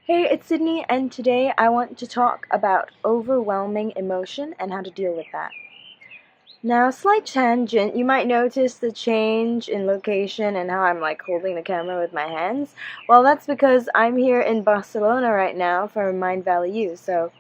Hey, it's Sidney, and today I want to talk about overwhelming emotion and how to deal with that. Now, slight tangent, you might notice the change in location and how I'm like holding the camera with my hands. Well, that's because I'm here in Barcelona right now for Mind Valley U, so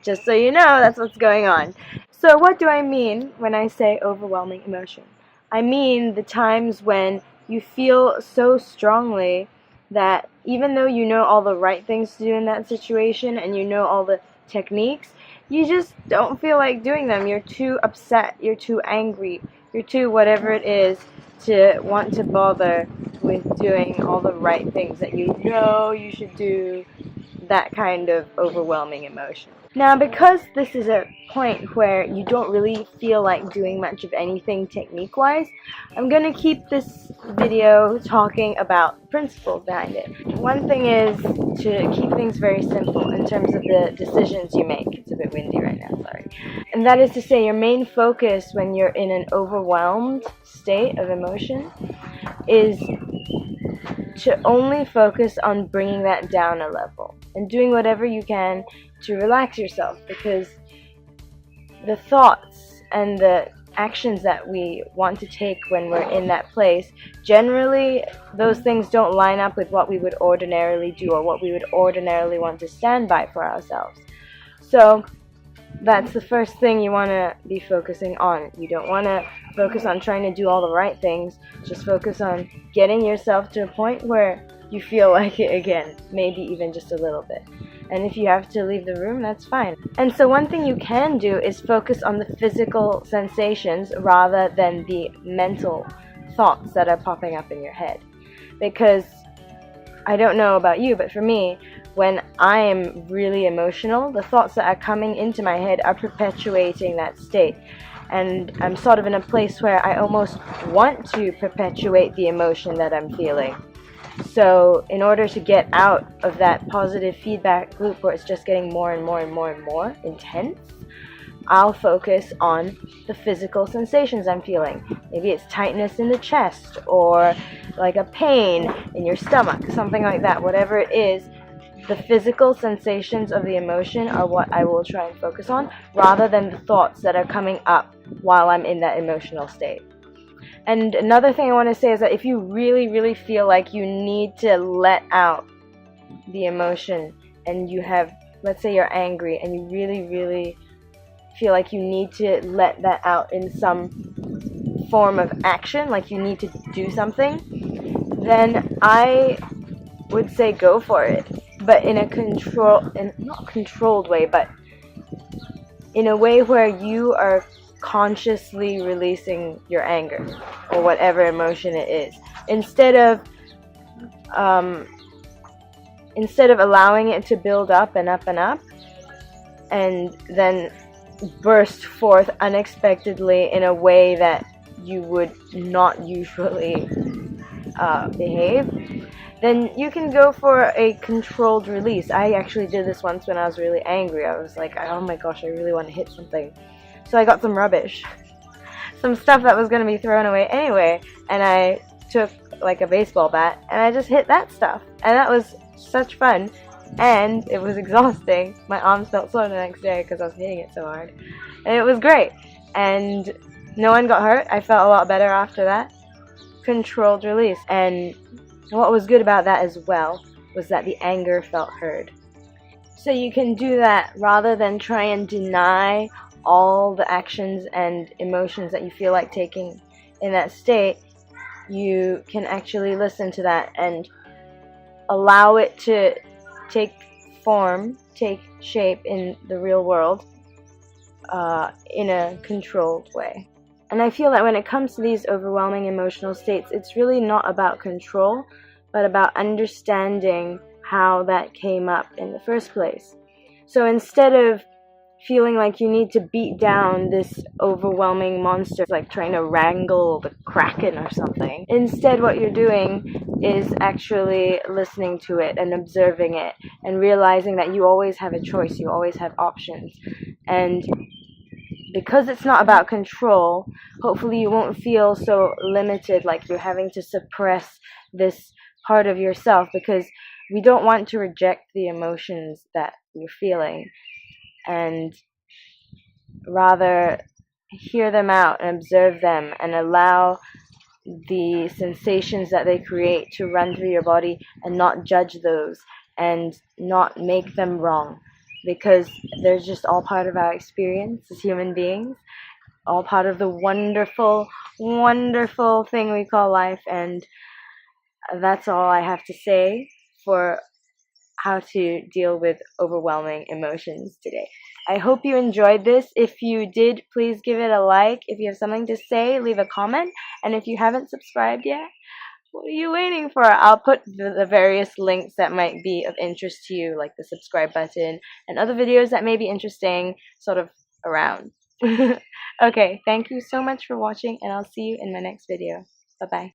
just so you know, that's what's going on. So, what do I mean when I say overwhelming emotion? I mean the times when you feel so strongly that even though you know all the right things to do in that situation and you know all the techniques, you just don't feel like doing them. You're too upset, you're too angry, you're too whatever it is to want to bother with doing all the right things that you know you should do, that kind of overwhelming emotion. Now, because this is a point where you don't really feel like doing much of anything technique-wise, I'm going to keep this video talking about principles behind it. One thing is to keep things very simple in terms of the decisions you make. It's a bit windy right now, sorry. And that is to say, your main focus when you're in an overwhelmed state of emotion is to only focus on bringing that down a level and doing whatever you can to relax yourself, because the thoughts and the actions that we want to take when we're in that place, generally those things don't line up with what we would ordinarily do or what we would ordinarily want to stand by for ourselves. So that's the first thing you want to be focusing on. You don't want to focus on trying to do all the right things. Just focus on getting yourself to a point where you feel like it again, maybe even just a little bit. And if you have to leave the room, that's fine. And so one thing you can do is focus on the physical sensations rather than the mental thoughts that are popping up in your head. Because I don't know about you, but for me, when I am really emotional, the thoughts that are coming into my head are perpetuating that state. And I'm sort of in a place where I almost want to perpetuate the emotion that I'm feeling. So in order to get out of that positive feedback loop where it's just getting more and more and more and more intense, I'll focus on the physical sensations I'm feeling. Maybe it's tightness in the chest or like a pain in your stomach, something like that. Whatever it is, the physical sensations of the emotion are what I will try and focus on, rather than the thoughts that are coming up while I'm in that emotional state. And another thing I want to say is that if you really, really feel like you need to let out the emotion, and you have, let's say you're angry, and you really, really feel like you need to let that out in some form of action, like you need to do something, then I would say go for it. But in a not controlled way, but in a way where you are consciously releasing your anger or whatever emotion it is, instead of allowing it to build up and up and up and then burst forth unexpectedly in a way that you would not usually behave. Then you can go for a controlled release. I actually did this once when I was really angry. I was like, oh my gosh, I really want to hit something. So I got some rubbish, some stuff that was going to be thrown away anyway, and I took like a baseball bat and I just hit that stuff. And that was such fun, and it was exhausting. My arms felt sore the next day because I was hitting it so hard. And it was great, and no one got hurt. I felt a lot better after that. Controlled release. And what was good about that as well was that the anger felt heard. So you can do that rather than try and deny all the actions and emotions that you feel like taking in that state. You can actually listen to that and allow it to take form, take shape in the real world in a controlled way. And I feel that when it comes to these overwhelming emotional states, it's really not about control, but about understanding how that came up in the first place. So instead of feeling like you need to beat down this overwhelming monster, like trying to wrangle the kraken or something, instead what you're doing is actually listening to it and observing it and realizing that you always have a choice, you always have options. And because it's not about control, hopefully you won't feel so limited, like you're having to suppress this part of yourself, because we don't want to reject the emotions that we're feeling, and rather hear them out and observe them and allow the sensations that they create to run through your body, and not judge those and not make them wrong, because they're just all part of our experience as human beings, all part of the wonderful, wonderful thing we call life. And that's all I have to say for how to deal with overwhelming emotions today. I hope you enjoyed this. If you did, please give it a like. If you have something to say, leave a comment. And if you haven't subscribed yet, what are you waiting for? I'll put the various links that might be of interest to you, like the subscribe button and other videos that may be interesting, sort of around. Okay, thank you so much for watching, and I'll see you in my next video. Bye-bye.